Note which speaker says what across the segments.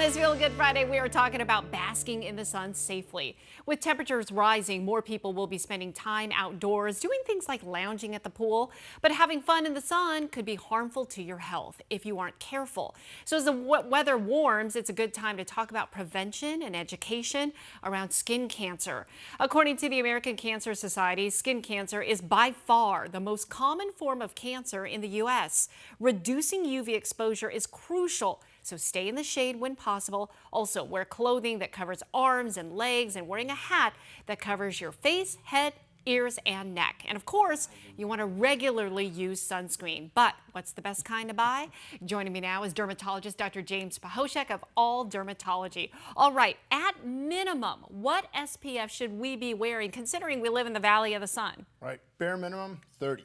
Speaker 1: This Feel Good Friday, we are talking about basking in the sun safely. With temperatures rising, more people will be spending time outdoors doing things like lounging at the pool. But having fun in the sun could be harmful to your health if you aren't careful. So as the weather warms, it's a good time to talk about prevention and education around skin cancer. According to the American Cancer Society, skin cancer is by far the most common form of cancer in the U.S. Reducing UV exposure is crucial. So stay in the shade when possible. Also, wear clothing that covers arms and legs and wearing a hat that covers your face, head, ears, and neck. And of course, you want to regularly use sunscreen. But what's the best kind to buy? Joining me now is dermatologist Dr. James Pahoshek of All Dermatology. All right, at minimum, what SPF should we be wearing considering we live in the Valley of the Sun?
Speaker 2: Right, bare minimum 30,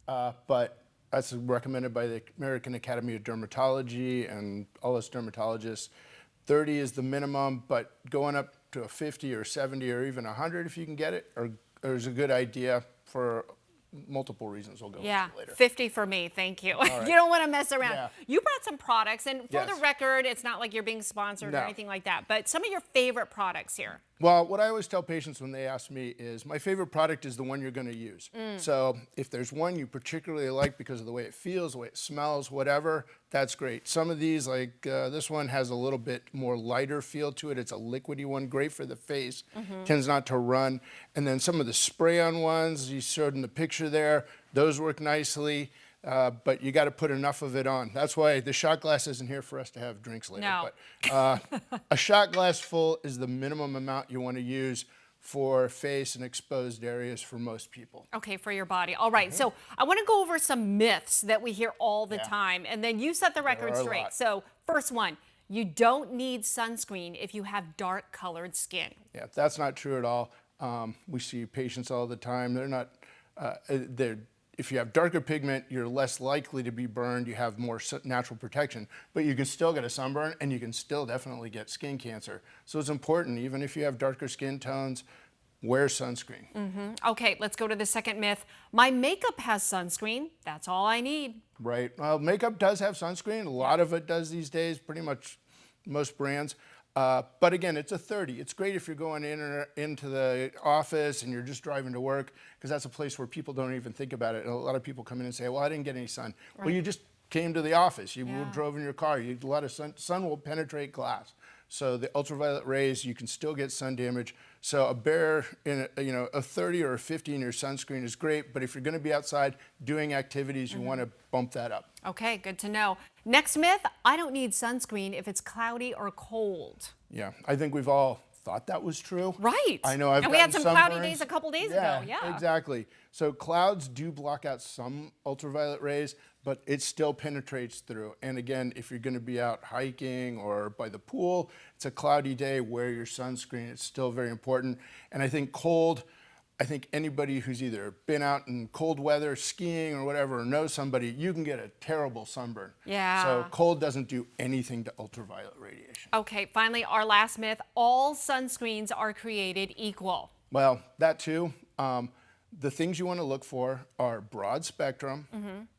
Speaker 2: but that's recommended by the American Academy of Dermatology and all us dermatologists. 30 is the minimum, but going up to a 50 or 70 or even 100 if you can get it, is a good idea for multiple reasons we'll go into later.
Speaker 1: 50 for me, thank you.
Speaker 2: Right.
Speaker 1: You don't want to mess around.
Speaker 2: Yeah.
Speaker 1: You brought some products, and for
Speaker 2: Yes.
Speaker 1: the record, it's not like you're being sponsored or anything like that, but some of your favorite products here.
Speaker 2: Well, what I always tell patients when they ask me is my favorite product is the one you're going to use. So if there's one you particularly like because of the way it feels, the way it smells, whatever, that's great. Some of these, like this one, has a little bit more lighter feel to it. It's a liquidy one, great for the face, tends not to run. And then some of the spray-on ones you showed in the picture there, those work nicely. But you got to put enough of it on. That's why the shot glass isn't here for us to have drinks later.
Speaker 1: No.
Speaker 2: But a shot glass full is the minimum amount you want to use for face and exposed areas for most people.
Speaker 1: Okay, for your body. All right, so I want to go over some myths that we hear all the time, and then you set the record
Speaker 2: are a
Speaker 1: straight.
Speaker 2: lot.
Speaker 1: So first one, you don't need sunscreen if you have dark colored skin.
Speaker 2: Yeah, that's not true at all. We see patients all the time. They're not, if you have darker pigment, you're less likely to be burned. You have more natural protection, but you can still get a sunburn and you can still definitely get skin cancer. So it's important, even if you have darker skin tones, wear sunscreen.
Speaker 1: Okay, let's go to the second myth. My makeup has sunscreen. That's all I need.
Speaker 2: Right. Well, makeup does have sunscreen. A lot of it does these days, pretty much most brands. But again, it's a 30. It's great if you're going into the office and you're just driving to work, because that's a place where people don't even think about it. And a lot of people come in and say, well, I didn't get any sun. Well, you just came to the office. You drove in your car. A lot of sun will penetrate glass. So the ultraviolet rays, you can still get sun damage. So a bare, a 30 or a 50 in your sunscreen is great. But if you're going to be outside doing activities, you want to bump that up.
Speaker 1: Okay, good to know. Next myth, I don't need sunscreen if it's cloudy or cold.
Speaker 2: Yeah, I think we've all thought that was true.
Speaker 1: Right.
Speaker 2: I know. And
Speaker 1: we had some cloudy
Speaker 2: sunburns.
Speaker 1: days a couple days ago. Yeah,
Speaker 2: exactly. So clouds do block out some ultraviolet rays, but it still penetrates through. And again, if you're going to be out hiking or by the pool, it's a cloudy day, wear your sunscreen. It's still very important. And I think cold, I think anybody who's either been out in cold weather, skiing or whatever, or knows somebody, you can get a terrible sunburn.
Speaker 1: Yeah.
Speaker 2: So cold doesn't do anything to ultraviolet radiation.
Speaker 1: Okay, finally, our last myth, all sunscreens are created equal.
Speaker 2: Well, that too. The things you want to look for are broad spectrum,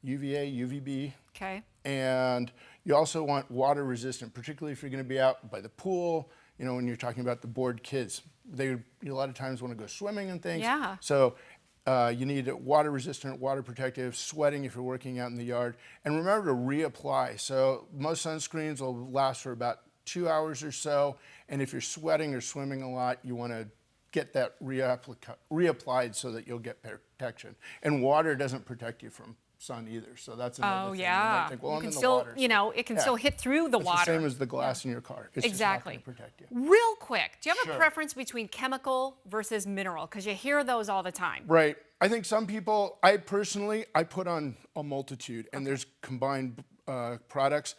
Speaker 2: UVA, UVB.
Speaker 1: Okay.
Speaker 2: And you also want water resistant, particularly if you're going to be out by the pool, when you're talking about the bored kids. They a lot of times want to go swimming and things.
Speaker 1: Yeah.
Speaker 2: So you need water resistant, water protective, sweating if you're working out in the yard. And remember to reapply. So most sunscreens will last for about 2 hours or so. And if you're sweating or swimming a lot, you want to get that reapplied so that you'll get protection. And water doesn't protect you from sun either. So that's another thing. You might think, well, I'm in the water.
Speaker 1: It can still hit through the water.
Speaker 2: It's the same as the glass in your car. It's
Speaker 1: exactly.
Speaker 2: just not going to protect you.
Speaker 1: Real quick, do you have a preference between chemical versus mineral? Because you hear those all the time.
Speaker 2: Right. I think some people, I put on a multitude, and there's combined products.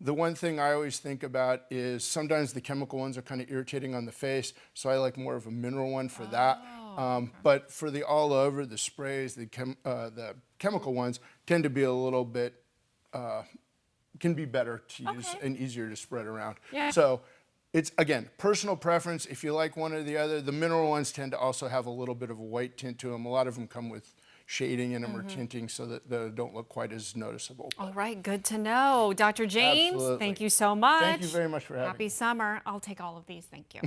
Speaker 2: The one thing I always think about is sometimes the chemical ones are kind of irritating on the face, so I like more of a mineral one for that. But for the all over, the sprays, the chemical ones tend to be a little bit, can be better to use and easier to spread around.
Speaker 1: Yeah.
Speaker 2: So it's, again, personal preference. If you like one or the other, the mineral ones tend to also have a little bit of a white tint to them. A lot of them come with shading in them or tinting so that they don't look quite as noticeable.
Speaker 1: All right, good to know. Dr. James,
Speaker 2: Absolutely.
Speaker 1: thank you so much.
Speaker 2: Thank you very much for having me.
Speaker 1: Happy summer. I'll take all of these. Thank you.